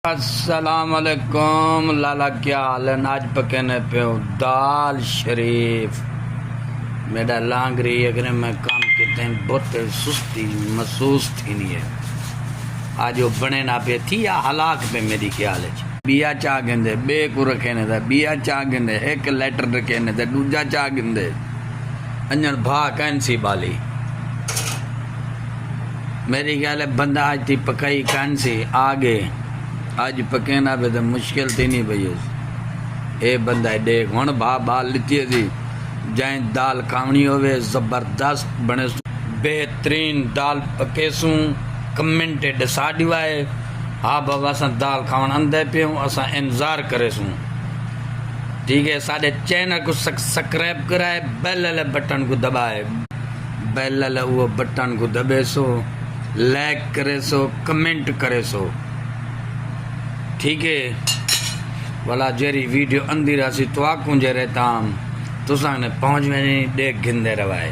अस्सलाम वालेकुम लाला, क्या हाल है? आज पकने पे दाल शरीफ मेरा लांग रही है कि मैं काम करते हैं बहुत सुस्ती महसूस थी नहीं है। आज वो बने ना पे थी या हलाक पे मेरी ख्याल है। बिया चा गिंदे बे को रखे ने था, बिया चा गिंदे एक लेटर रखे ने था, दूजा चा गिंदे अंजन भा कैंसी बाली। मेरी ख्याल है बंदा आज थी पकाई कैंसी आगे आज पकेना पे तो मुश्किल थी नहीं भई। ए बंदा देख हूँ भा बाल लिती थी जै दाल खावनी होवे जबरदस्त बने बेहतरीन दाल पकेसूँ कमेंट ॾिसा ॾिवाए। हाँ बाबा असां दाल खावण अंदर पियूं, असां इंतज़ार करेसूँ। ठीक है, साढ़े चैनल को सब्सक्राइब कराए, बेल वाले बटन को दबाए, बेल वाले वो बटन को दबे सो, लाइक करे सो, कमेंट करे सो। ठीक है वाला जेरी वीडियो अंधी रासी तो आकूं जे रहता हम तुसां ने पहुंच में नहीं देख गिंदे रवाए।